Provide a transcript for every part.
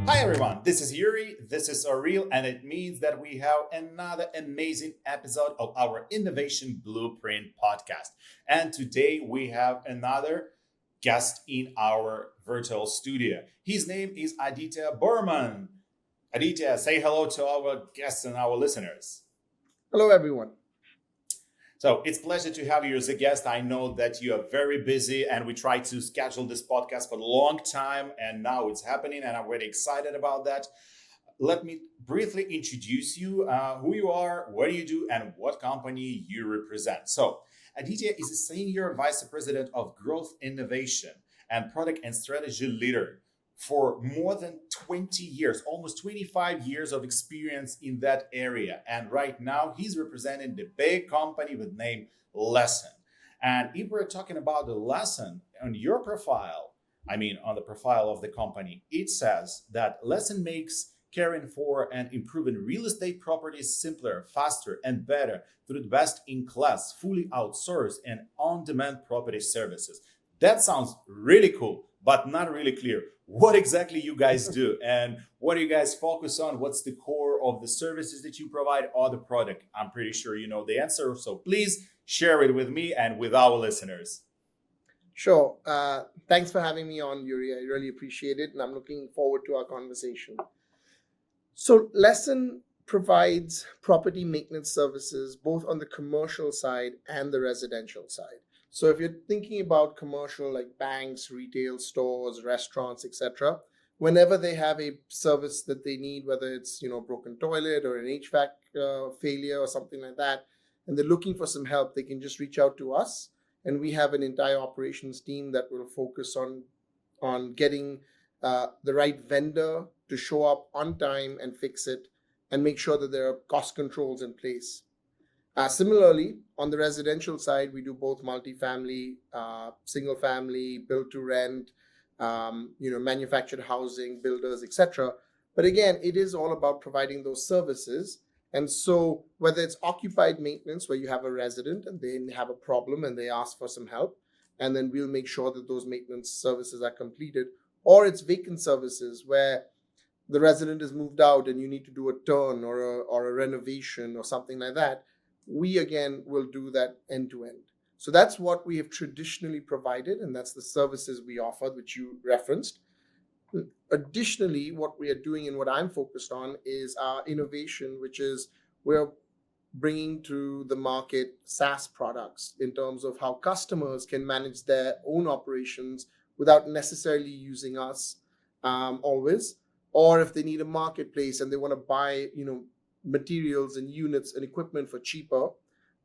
Hi everyone, this is Yuri, this is ORIL, and it means that we have another amazing episode of our Innovation Blueprint podcast. And today we have another guest in our virtual studio. His name is Aditya Burman. Aditya, say hello to our guests and our listeners. Hello, everyone. So it's a pleasure to have you as a guest. I know that you are very busy and we tried to schedule this podcast for a long time and now it's happening and I'm really excited about that. Let me briefly introduce you, who you are, what do you do, and what company you represent. So Aditya is a Senior Vice President of Growth Innovation and Product and Strategy Leader for more than 20 years, almost 25 years of experience in that area. And right now he's representing the big company with name Lessen. And if we're talking about the Lessen on your profile, I mean, on the profile of the company, it says that Lessen makes caring for and improving real estate properties simpler, faster, and better through the best in class, fully outsourced and on demand property services. That sounds really cool, but not really clear. What exactly you guys do and what do you guys focus on? What's the core of the services that you provide or the product? I'm pretty sure you know the answer. So please share it with me and with our listeners. Sure. Thanks for having me on, Yuri. I really appreciate it, and I'm looking forward to our conversation. So, Lesson provides property maintenance services both on the commercial side and the residential side. So, if you're thinking about commercial like banks, retail stores, restaurants, etc., whenever they have a service that they need, whether it's broken toilet or an HVAC failure or something like that, and they're looking for some help, they can just reach out to us, and we have an entire operations team that will focus on getting the right vendor to show up on time and fix it and make sure that there are cost controls in place. Similarly, on the residential side, we do both multifamily, single family, build to rent, manufactured housing, builders, etc. But again, it is all about providing those services. And so whether it's occupied maintenance, where you have a resident and they have a problem and they ask for some help, and then we'll make sure that those maintenance services are completed, or it's vacant services where the resident is moved out and you need to do a turn or a renovation or something like that, we again will do that end to end. So that's what we have traditionally provided, and that's the services we offer, which you referenced. Additionally, what we are doing and what I'm focused on is our innovation, which is we're bringing to the market SaaS products in terms of how customers can manage their own operations without necessarily using us always, or if they need a marketplace and they want to buy materials and units and equipment for cheaper,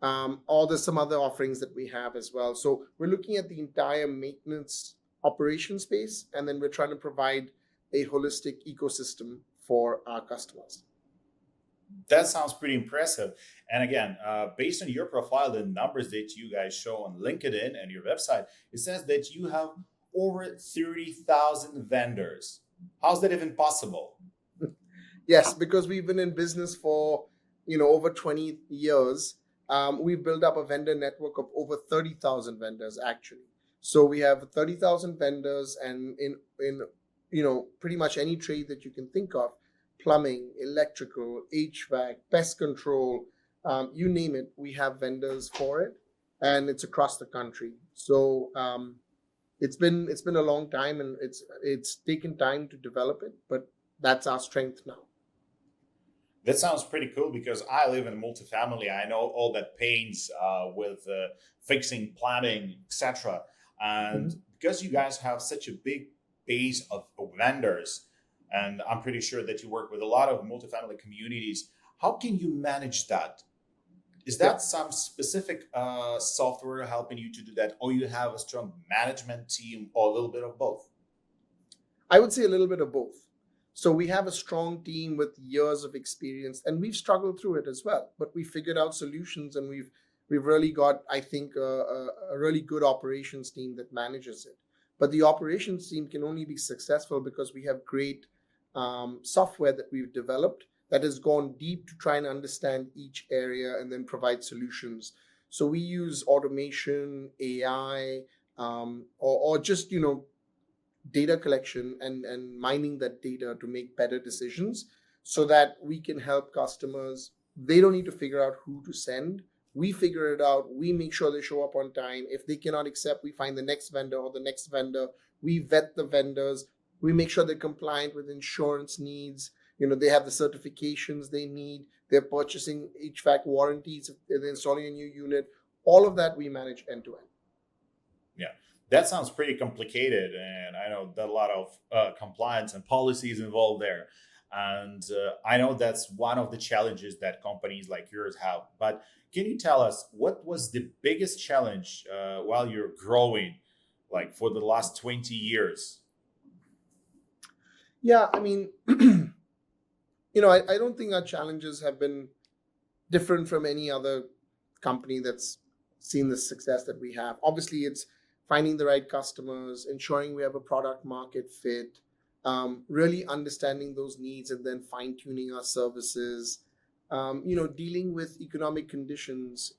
or there's some other offerings that we have as well. So we're looking at the entire maintenance operation space, and then we're trying to provide a holistic ecosystem for our customers. That sounds pretty impressive. And again, based on your profile, the numbers that you guys show on LinkedIn and your website, it says that you have over 30,000 vendors. How's that even possible? Yes, because we've been in business for over 20 years. We've built up a vendor network of over 30,000 vendors actually. So we have 30,000 vendors, and in pretty much any trade that you can think of, plumbing, electrical, HVAC, pest control, you name it, we have vendors for it, and it's across the country. So it's been a long time, and it's taken time to develop it, but that's our strength now. That sounds pretty cool because I live in multifamily. I know all that pains with fixing plumbing, etc. And because you guys have such a big base of vendors, and I'm pretty sure that you work with a lot of multifamily communities, how can you manage that? Is that some specific software helping you to do that, or you have a strong management team, or a little bit of both? I would say a little bit of both. So we have a strong team with years of experience, and we've struggled through it as well. But we figured out solutions, and we've really got, I think, a really good operations team that manages it. But the operations team can only be successful because we have great software that we've developed that has gone deep to try and understand each area and then provide solutions. So we use automation, AI, or just data collection and mining that data to make better decisions so that we can help customers. They don't need to figure out who to send. We figure it out. We make sure they show up on time. If they cannot accept, we find the next vendor or the next vendor. We vet the vendors. We make sure they're compliant with insurance needs. They have the certifications they need. They're purchasing HVAC warranties if they're installing a new unit. All of that we manage end to end. Yeah, that sounds pretty complicated, and I know that a lot of compliance and policies involved there. And I know that's one of the challenges that companies like yours have. But can you tell us what was the biggest challenge while you're growing, like for the last 20 years? Yeah, I mean, I don't think our challenges have been different from any other company that's seen the success that we have. Obviously, it's finding the right customers, ensuring we have a product market fit, really understanding those needs and then fine tuning our services, dealing with economic conditions.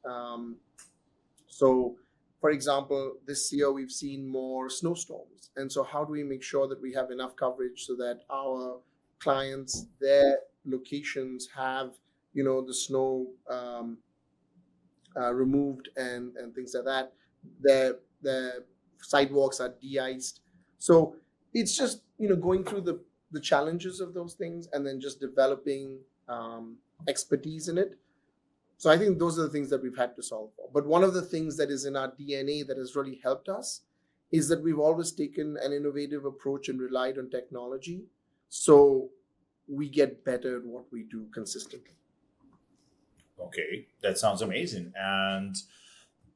So, for example, this year we've seen more snowstorms. And so, how do we make sure that we have enough coverage so that our clients, their locations have, the snow removed and things like that? The sidewalks are de-iced. So it's just going through the challenges of those things and then just developing expertise in it. So I think those are the things that we've had to solve for. But one of the things that is in our DNA that has really helped us is that we've always taken an innovative approach and relied on technology. So we get better at what we do consistently. Okay, that sounds amazing. And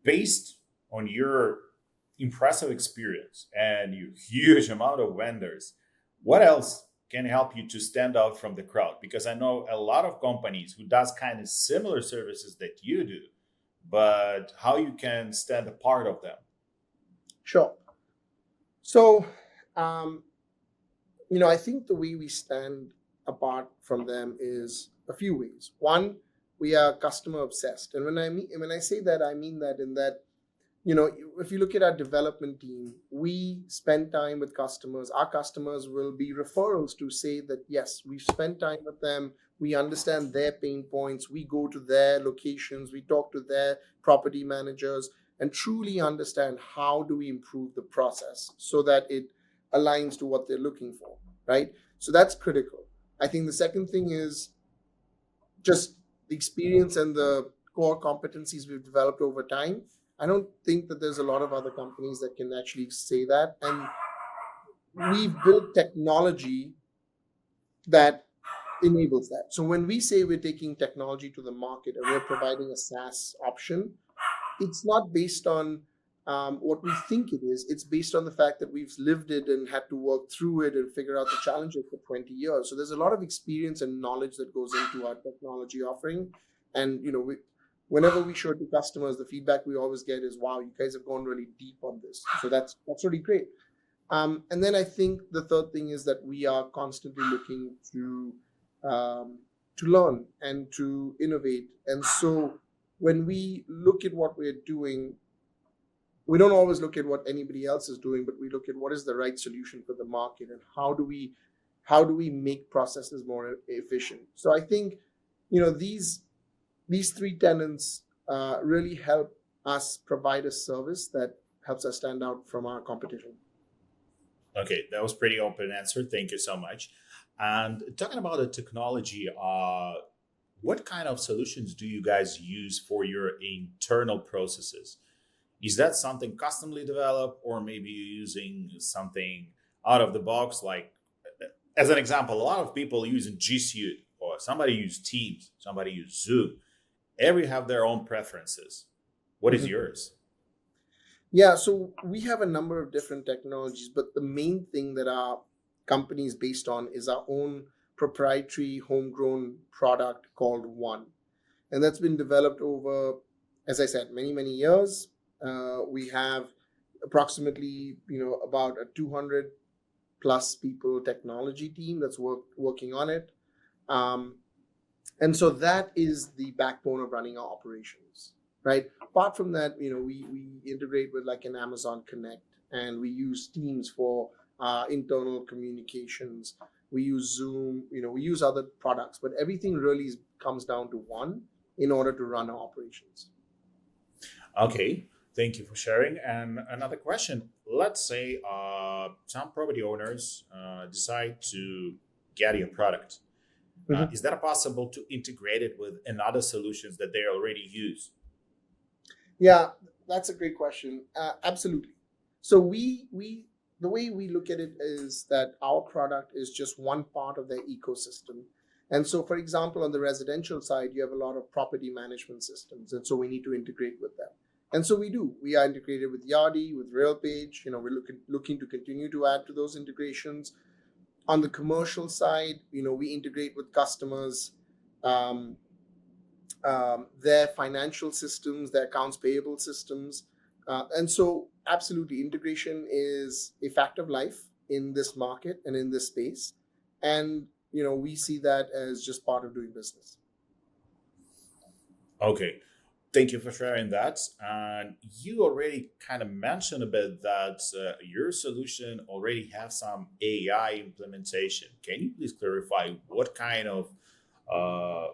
based on your impressive experience and your huge amount of vendors, what else can help you to stand out from the crowd? Because I know a lot of companies who does kind of similar services that you do, but how you can stand apart of them? Sure. So, I think the way we stand apart from them is a few ways. One, we are customer obsessed, and when I say that, I mean that in that, if you look at our development team, we spend time with customers. Our customers will be referrals to say that yes, we've spent time with them. We understand their pain points. We go to their locations. We talk to their property managers and truly understand how do we improve the process so that it aligns to what they're looking for, right? So that's critical. I think the second thing is just the experience and the core competencies we've developed over time. I don't think that there's a lot of other companies that can actually say that. And we've built technology that enables that. So when we say we're taking technology to the market and we're providing a SaaS option, it's not based on what we think it is. It's based on the fact that we've lived it and had to work through it and figure out the challenges for 20 years. So there's a lot of experience and knowledge that goes into our technology offering. And, whenever we show it to customers, the feedback we always get is, wow, you guys have gone really deep on this. So that's really great. And then I think the third thing is that we are constantly looking to learn and to innovate. And so when we look at what we're doing, we don't always look at what anybody else is doing, but we look at what is the right solution for the market and how do we make processes more efficient. So I think, these three tenets really help us provide a service that helps us stand out from our competition. Okay, that was pretty open answer. Thank you so much. And talking about the technology, what kind of solutions do you guys use for your internal processes? Is that something customly developed, or maybe you're using something out of the box? Like, as an example, a lot of people using G Suite, or somebody use Teams, somebody use Zoom. Every have their own preferences. What is yours? Yeah, so we have a number of different technologies, but the main thing that our company is based on is our own proprietary homegrown product called One. And that's been developed over, as I said, many, many years. We have approximately, about a 200 plus people technology team that's working on it. And so that is the backbone of running our operations, right? Apart from that, we integrate with like an Amazon Connect, and we use Teams for internal communications. We use Zoom, we use other products, but everything really comes down to one in order to run our operations. Okay, thank you for sharing. And another question: let's say some property owners decide to get your product. Mhm. Is that possible to integrate it with another solutions that they already use? Yeah, that's a great question. Absolutely. So we the way we look at it is that our product is just one part of their ecosystem. And so, for example, on the residential side, you have a lot of property management systems, and so we need to integrate with them. And so we do. We are integrated with Yardi, with RailPage. We're looking to continue to add to those integrations. On the commercial side, we integrate with customers. Um, their financial systems, their accounts payable systems. And so, absolutely, integration is a fact of life in this market and in this space. And, we see that as just part of doing business. Okay, thank you for sharing that. And you already kind of mentioned a bit that your solution already has some AI implementation. Can you please clarify what kind of uh,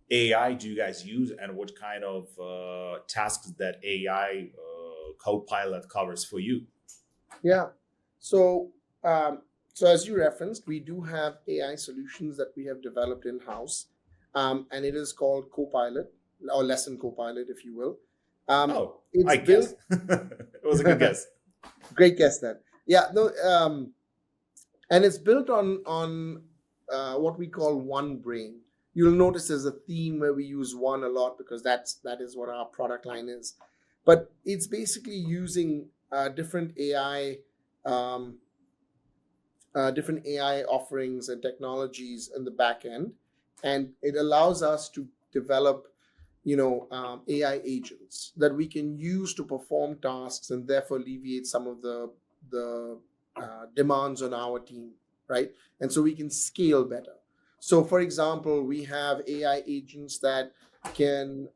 AI do you guys use and what kind of tasks that AI Copilot covers for you? Yeah. So, so as you referenced, we do have AI solutions that we have developed in house, and it is called Copilot or Lessen Copilot, if you will. Oh, It's I built. guess. It was a good guess. Great guess, then. Yeah. No. And it's built on what we call one brain. You'll notice there's a theme where we use one a lot because that is what our product line is. But it's basically using um, different AI offerings and technologies in the back end, and it allows us to develop, AI agents that we can use to perform tasks and therefore alleviate some of the demands on our team, right? And so we can scale better. So, for example, we have AI agents that can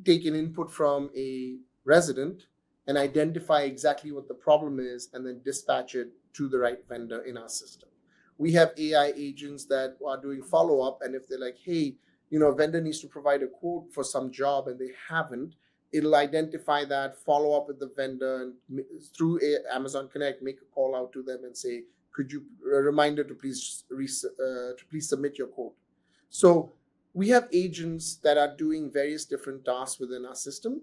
take an input from a resident and identify exactly what the problem is and then dispatch it to the right vendor in our system. We have AI agents that are doing follow up, and if they're like, hey, a vendor needs to provide a quote for some job and they haven't, it'll identify that, follow up with the vendor, and through Amazon Connect, make a call out to them and say, could you a reminder to please submit your quote. So we have agents that are doing various different tasks within our system.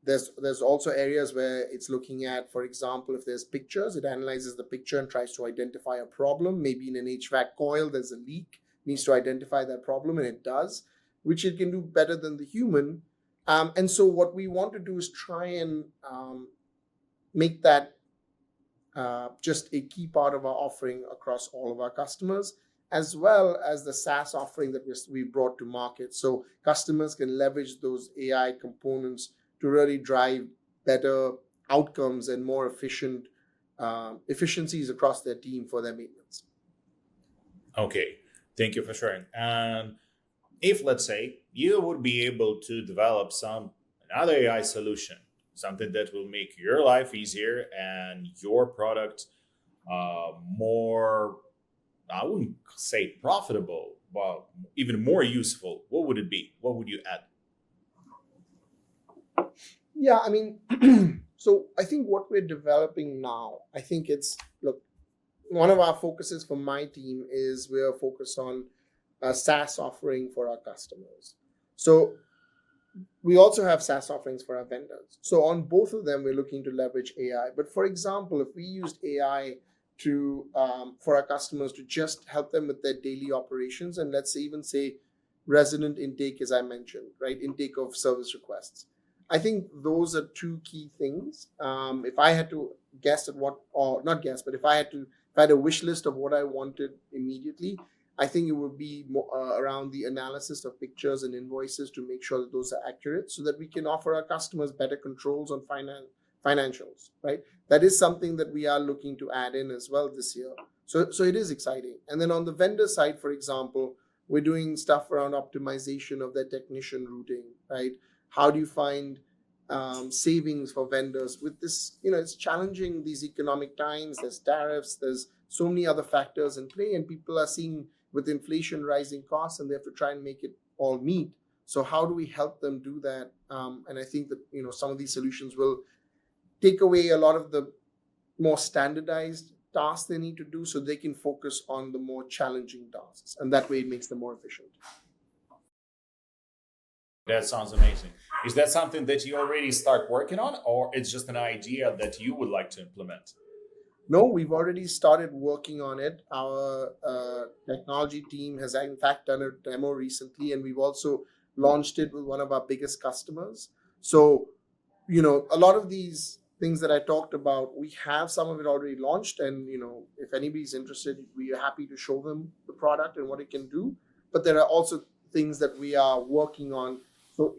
There's also areas where it's looking at, for example, if there's pictures, it analyzes the picture and tries to identify a problem. Maybe in an HVAC coil, there's a leak, needs to identify that problem, and it does, which it can do better than the human. And so what we want to do is try and make that just a key part of our offering across all of our customers, as well as the SaaS offering that we brought to market. So customers can leverage those AI components to really drive better outcomes and more efficiencies across their team for their maintenance. Okay, thank you for sharing. And if let's say you would be able to develop some another AI solution, something that will make your life easier and your product more, I wouldn't say profitable, but even more useful, what would it be? What would you add? Yeah, I mean, so I think what we're developing now, I think it's, look, one of our focuses for my team is we're focused on a SaaS offering for our customers. So we also have SaaS offerings for our vendors. So on both of them, we're looking to leverage AI. But for example, if we used AI to for our customers to just help them with their daily operations, and let's say even say resident intake, as I mentioned, right, intake of service requests. I think those are two key things. If I had to guess at what, or not guess, but if I had a wish list of what I wanted immediately, I think it would be more, around the analysis of pictures and invoices to make sure that those are accurate so that we can offer our customers better controls on financials, right? That is something that we are looking to add in as well this year. So it is exciting. And then on the vendor side, for example, we're doing stuff around optimization of their technician routing, right? How do you find savings for vendors with this. It's challenging these economic times. There's tariffs, there's so many other factors in play, and people are seeing with inflation rising costs, and they have to try and make it all meet. So how do we help them do that? And I think that some of these solutions will take away a lot of the more standardized tasks they need to do, so they can focus on the more challenging tasks, and that way it makes them more efficient. That sounds amazing. Is that something that you already start working on, or it's just an idea that you would like to implement? No, we've already started working on it. Our technology team has, in fact, done a demo recently, and we've also launched it with one of our biggest customers. So, a lot of these things that I talked about, we have some of it already launched, and if anybody's interested, we are happy to show them the product and what it can do. But there are also things that we are working on. So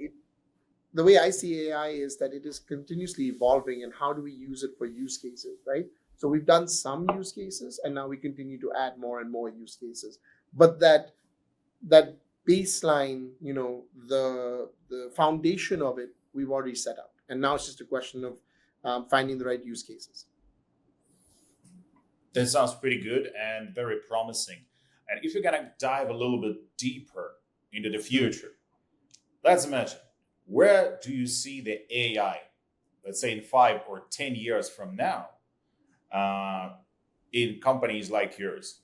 the way I see AI is that it is continuously evolving, and how do we use it for use cases, right? So we've done some use cases, and now we continue to add more and more use cases. But that baseline, the foundation of it, we've already set up, and now it's just a question of finding the right use cases. That sounds pretty good and very promising. And if you're gonna dive a little bit deeper into the future, let's imagine, where do you see the AI, let's say in 5 or 10 years from now, in companies like yours?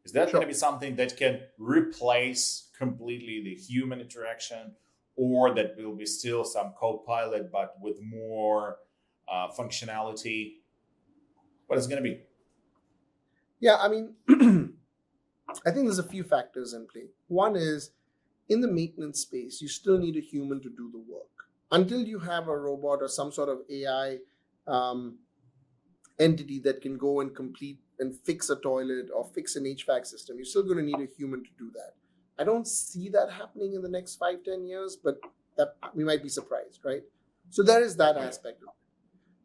Is that Sure. going to be something that can replace completely the human interaction, or that will be still some co-pilot but with more functionality? What is it going to be? Yeah, I mean, I think there's a few factors in play. One is, in the maintenance space, you still need a human to do the work. Until you have a robot or some sort of AI entity that can go and complete and fix a toilet or fix an HVAC system, you're still going to need a human to do that. I don't see that happening in the next 5-10 years, but that we might be surprised, right? So there is that aspect of it.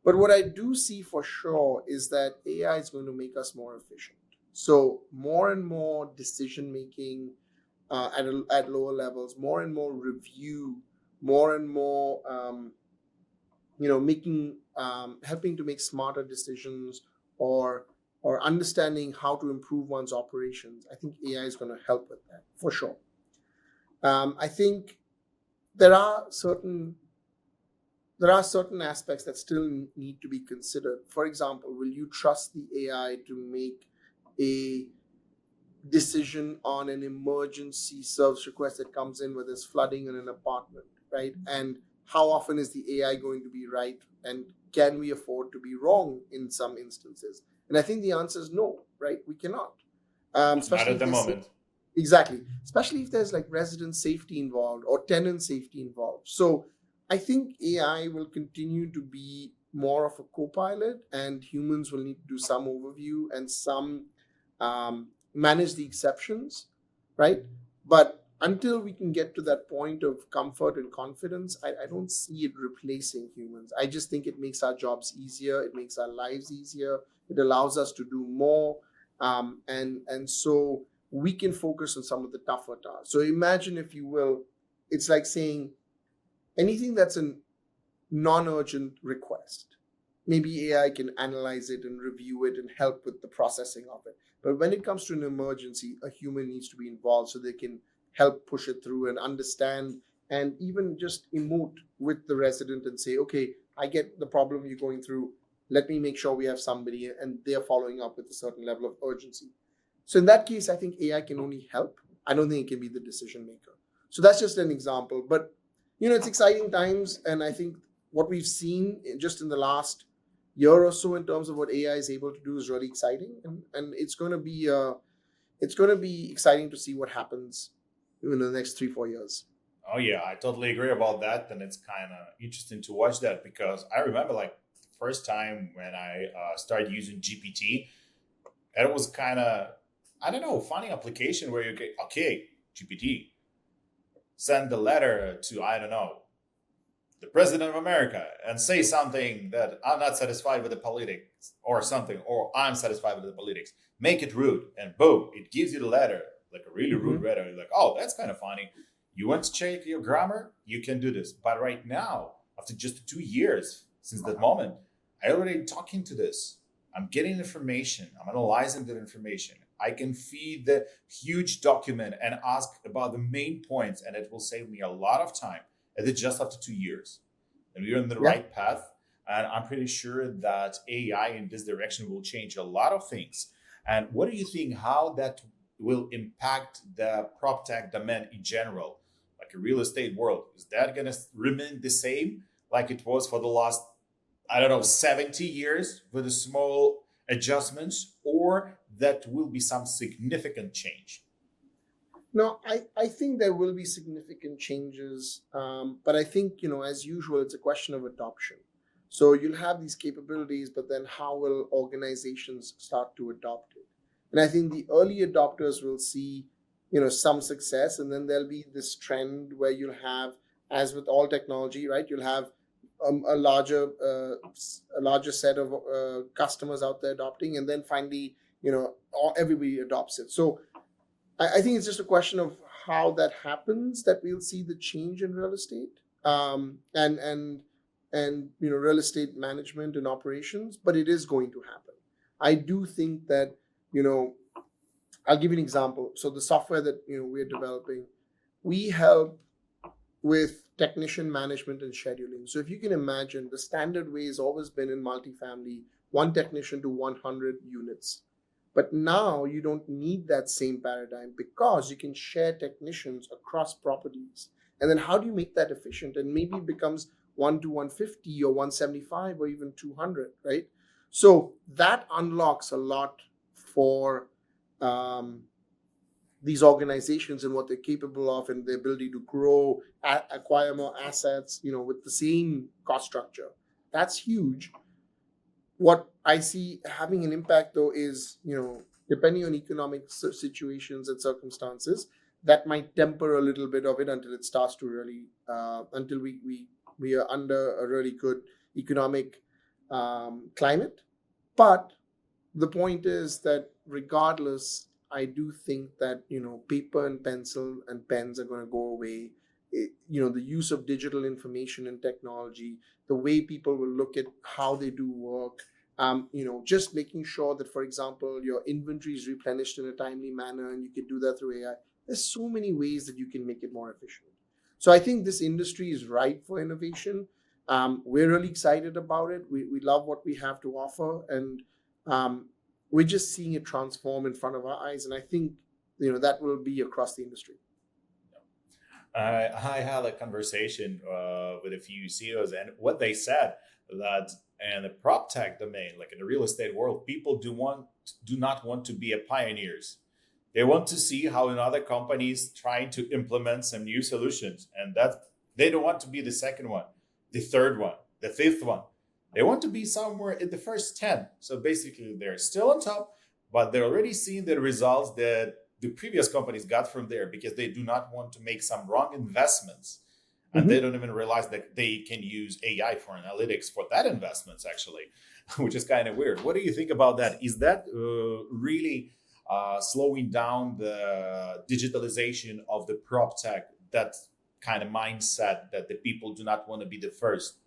But what I do see for sure is that AI is going to make us more efficient. So more and more decision making at lower levels, more and more review, more and more making helping to make smarter decisions, or understanding how to improve one's operations. I think AI is going to help with that for sure. I think there are certain aspects that still need to be considered. For example, will you trust the AI to make a decision on an emergency service request that comes in where there's flooding in an apartment, right? And how often is the AI going to be right? And can we afford to be wrong in some instances? And I think the answer is no, right? We cannot. Not at the moment. Exactly. Especially if there's like resident safety involved or tenant safety involved. So I think AI will continue to be more of a co-pilot, and humans will need to do some overview and some manage the exceptions, right? But until we can get to that point of comfort and confidence, I don't see it replacing humans. I just think it makes our jobs easier. It makes our lives easier. It allows us to do more. And so we can focus on some of the tougher tasks. So imagine, if you will, it's like saying anything that's a non-urgent request, maybe AI can analyze it and review it and help with the processing of it. But when it comes to an emergency, a human needs to be involved so they can help push it through and understand, and even just emote with the resident and say, okay, I get the problem you're going through. Let me make sure we have somebody, and they're following up with a certain level of urgency. So in that case, I think AI can only help. I don't think it can be the decision maker. So that's just an example. But, it's exciting times. And I think what we've seen just in the last year or so in terms of what AI is able to do is really exciting. And it's going to be exciting to see what happens in the next 3-4 years. Oh yeah, I totally agree about that, and it's kind of interesting to watch that, because I remember like the first time when I started using GPT, and it was kind of, I don't know, funny application where you get, okay, GPT, send a letter to, I don't know, the president of America, and say something that I'm not satisfied with the politics or something, or I'm satisfied with the politics. Make it rude, and boom, it gives you the letter, like a really rude letter. You're like, oh, that's kind of funny. You want to check your grammar? You can do this. But right now, after just 2 years since that moment, I already talking to this. I'm getting information. I'm analyzing that information. I can feed the huge document and ask about the main points, and it will save me a lot of time. And it's just after 2 years. And we're on the Yeah. right path. And I'm pretty sure that AI in this direction will change a lot of things. And what do you think how that will impact the prop tech domain in general, like a real estate world? Is that going to remain the same like it was for the last, I don't know, 70 years with the small adjustments, or that will be some significant change? No, I think there will be significant changes, but I think, as usual, it's a question of adoption. So you'll have these capabilities, but then how will organizations start to adopt it? And I think the early adopters will see, some success, and then there'll be this trend where you'll have, as with all technology, right? You'll have a larger set of customers out there adopting, and then finally, everybody adopts it. So I think it's just a question of how that happens that we'll see the change in real estate, and real estate management and operations. But it is going to happen. I do think that you know I'll give you an example. So the software that we're developing, we help with technician management and scheduling. So if you can imagine, the standard way has always been in multifamily, one technician to 100 units. But now you don't need that same paradigm because you can share technicians across properties. And then how do you make that efficient? And maybe it becomes 1 to 150 or 175 or even 200, right? So that unlocks a lot for these organizations and what they're capable of and the ability to grow, acquire more assets, with the same cost structure. That's huge. What I see having an impact though is, depending on economic situations and circumstances, that might temper a little bit of it until it starts to really, until we are under a really good economic climate. But the point is that regardless, I do think that paper and pencil and pens are going to go away. The use of digital information and technology, the way people will look at how they do work, just making sure that, for example, your inventory is replenished in a timely manner, and you can do that through AI. There's so many ways that you can make it more efficient. So I think this industry is ripe for innovation. We're really excited about it. We love what we have to offer, and we're just seeing it transform in front of our eyes. And I think, that will be across the industry. I had a conversation with a few CEOs, and what they said that in the prop tech domain, like in the real estate world, people do not want to be a pioneers. They want to see how in other companies trying to implement some new solutions, and that they don't want to be the second one, the third one, the fifth one. They want to be somewhere in the first 10. So basically, they're still on top, but they're already seeing the results that the previous companies got from there because they do not want to make some wrong investments. And they don't even realize that they can use AI for analytics for that investments, actually, which is kind of weird. What do you think about that? Is that really slowing down the digitalization of the prop tech, that kind of mindset that the people do not want to be the first?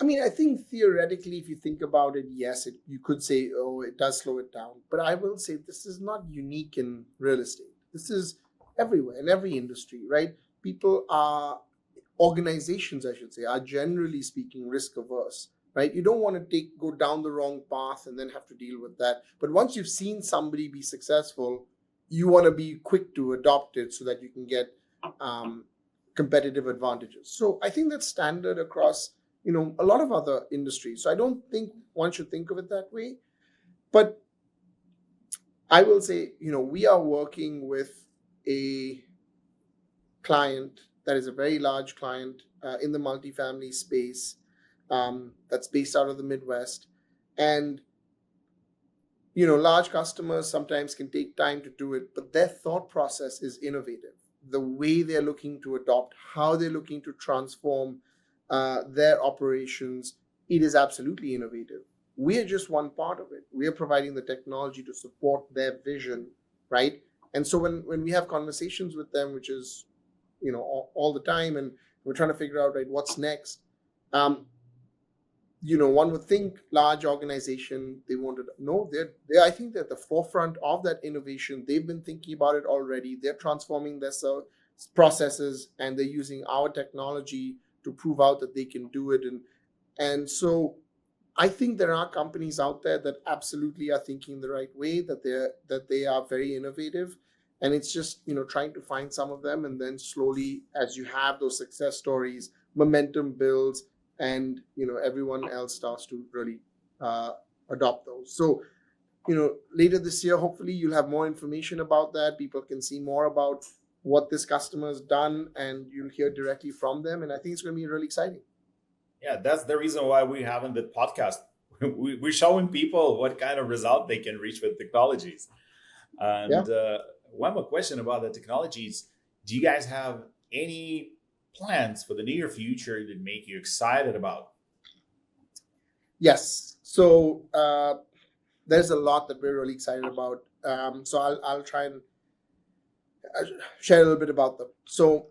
I mean, I think theoretically, if you think about it, yes, you could say, oh, it does slow it down. But I will say this is not unique in real estate. This is everywhere, in every industry, right? Organizations, I should say, are generally speaking risk averse, right? You don't want to go down the wrong path and then have to deal with that. But once you've seen somebody be successful, you want to be quick to adopt it so that you can get competitive advantages. So I think that's standard across a lot of other industries. So I don't think one should think of it that way. But I will say, we are working with a client that is a very large client in the multifamily space, that's based out of the Midwest. And, large customers sometimes can take time to do it, but their thought process is innovative. The way they're looking to adopt, how they're looking to transform their operations, it is absolutely innovative. We're just one part of it. We're providing the technology to support their vision, right? And so when we have conversations with them, which is all the time, and We're trying to figure out, right, what's next. Um, One would think large organization, they wanted no, they're I think they're at the forefront of that innovation. They've been thinking about it already. They're transforming their processes, and they're using our technology to prove out that they can do it. And so I think there are companies out there that absolutely are thinking the right way, that they are very innovative. And it's just, trying to find some of them, and then slowly, as you have those success stories, momentum builds, and everyone else starts to really uh, adopt those. So later this year, hopefully you'll have more information about that. People can see more about what this customer has done, and you'll hear directly from them. And I think it's going to be really exciting. Yeah, that's the reason why we having the podcast. We're showing people what kind of result they can reach with technologies. Yeah. And one more question about the technologies. Do you guys have any plans for the near future that make you excited about? Yes. So there's a lot that we're really excited about. So I'll try and share a little bit about them. So,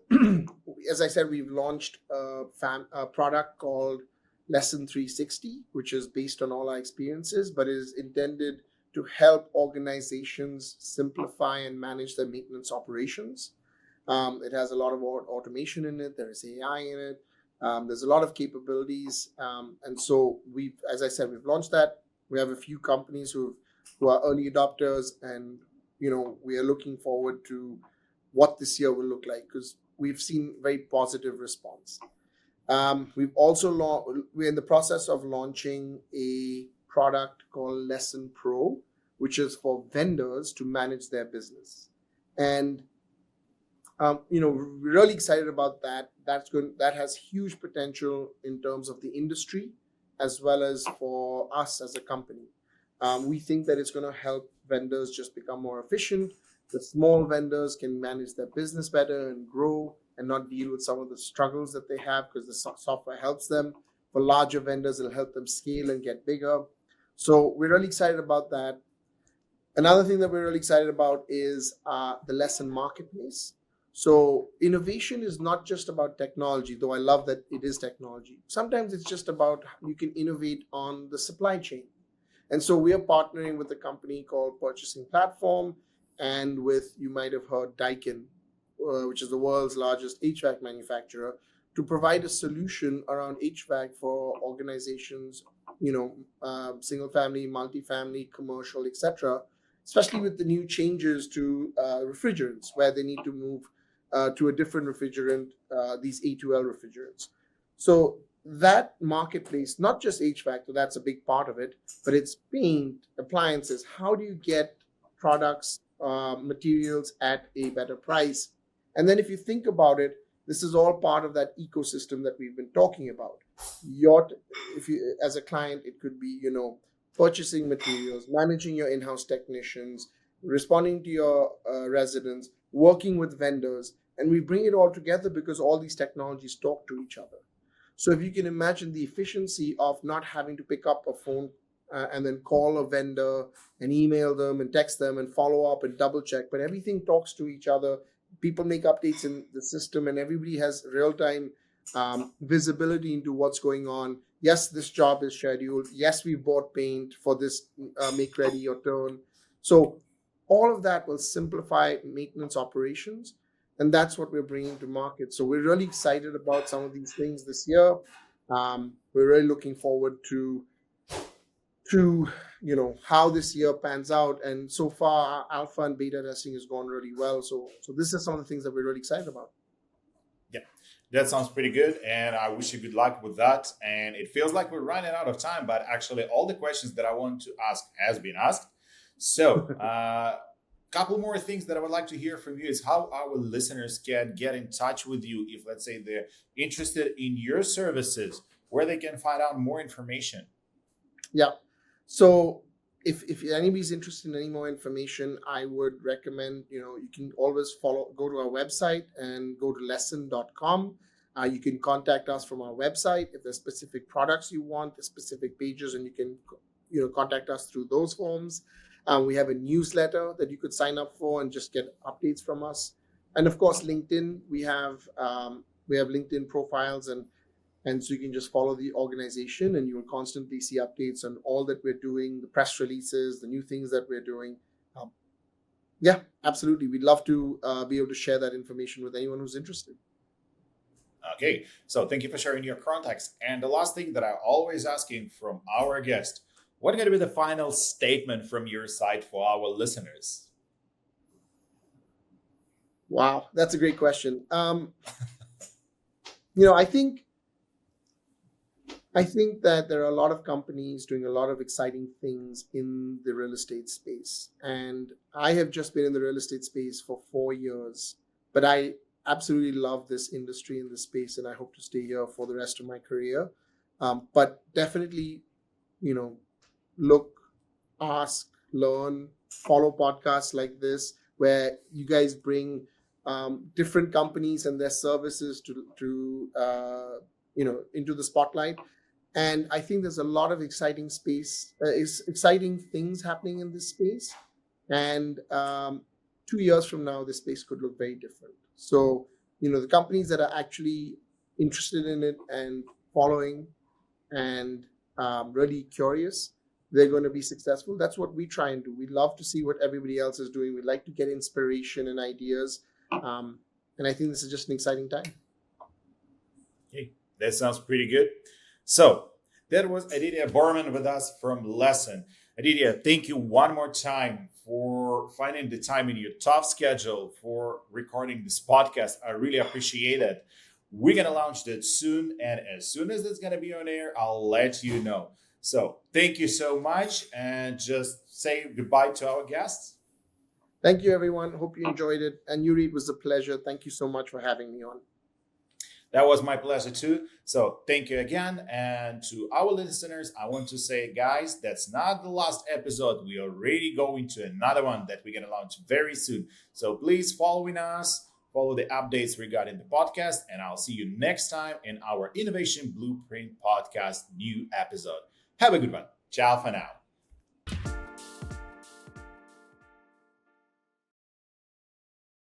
as I said, we've launched a product called Lessen 360, which is based on all our experiences, but is intended to help organizations simplify and manage their maintenance operations. It has a lot of automation in it. There is AI in it. There's a lot of capabilities, and so as I said, we've launched that. We have a few companies who are early adopters, and we are looking forward to what this year will look like, because we've seen very positive response. We're in the process of launching a product called Lessen Pro, which is for vendors to manage their business. And we're really excited about that. That has huge potential in terms of the industry, as well as for us as a company. We think that it's going to help vendors just become more efficient. The small vendors can manage their business better and grow, and not deal with some of the struggles that they have, because the software helps them. For larger vendors, it'll help them scale and get bigger. So we're really excited about that. Another thing that we're really excited about is the Lessen Marketplace. So innovation is not just about technology, though I love that it is technology. Sometimes it's just about you can innovate on the supply chain. And so we are partnering with a company called Purchasing Platform, and with, you might have heard, Daikin, which is the world's largest HVAC manufacturer, to provide a solution around HVAC for organizations, single family, multifamily, commercial, etc., especially with the new changes to refrigerants, where they need to move to a different refrigerant, these A2L refrigerants. So that marketplace, not just HVAC, so that's a big part of it, but it's paint, appliances. How do you get products, materials at a better price? And then if you think about it, this is all part of that ecosystem that we've been talking about. If you, as a client, it could be, purchasing materials, managing your in-house technicians, responding to your residents, working with vendors, and we bring it all together because all these technologies talk to each other. So if you can imagine the efficiency of not having to pick up a phone and then call a vendor and email them and text them and follow up and double check, but everything talks to each other. People make updates in the system, and everybody has real-time visibility into what's going on. Yes, this job is scheduled. Yes, we bought paint for this make ready or turn. So all of that will simplify maintenance operations, and that's what we're bringing to market. So we're really excited about some of these things this year. We're really looking forward to how this year pans out, and so far our alpha and beta testing has gone really well. So this is some of the things that we're really excited about. Yeah, that sounds pretty good. And I wish you good luck with that. And it feels like we're running out of time, but actually all the questions that I want to ask has been asked. So couple more things that I would like to hear from you is how our listeners can get in touch with you if, let's say, they're interested in your services, where they can find out more information. Yeah. So if anybody's interested in any more information, I would recommend, you can always go to our website and go to lessen.com. You can contact us from our website. If there's specific products you want, the specific pages, and you can, contact us through those forms. We have a newsletter that you could sign up for and just get updates from us. And of course, LinkedIn, we have, We have LinkedIn profiles, and so you can just follow the organization, and you will constantly see updates on all that we're doing, the press releases, the new things that we're doing. Yeah, absolutely. We'd love to be able to share that information with anyone who's interested. Okay, so thank you for sharing your context. And the last thing that I always asking from our guest, what going to be the final statement from your side for our listeners? Wow, that's a great question. I think that there are a lot of companies doing a lot of exciting things in the real estate space. And I have just been in the real estate space for 4 years, but I absolutely love this industry and this space, and I hope to stay here for the rest of my career. But definitely, look, ask, learn, follow podcasts like this, where you guys bring different companies and their services to into the spotlight. And I think there's a lot of exciting things happening in this space. And 2 years from now, this space could look very different. So, the companies that are actually interested in it and following and really curious, they're going to be successful. That's what we try and do. We love to see what everybody else is doing. We like to get inspiration and ideas. And I think this is just an exciting time. Okay, that sounds pretty good. So that was Aditya Burman with us from Lessen. Aditya, thank you one more time for finding the time in your tough schedule for recording this podcast. I really appreciate it. We're going to launch that soon. And as soon as it's going to be on air, I'll let you know. So thank you so much. And just say goodbye to our guests. Thank you, everyone. Hope you enjoyed it. And Yurii, it was a pleasure. Thank you so much for having me on. That was my pleasure too. So thank you again. And to our listeners, I want to say, guys, that's not the last episode. We are already going to another one that we're going to launch very soon. So please following us, follow the updates regarding the podcast, and I'll see you next time in our Innovation Blueprint podcast new episode. Have a good one. Ciao for now.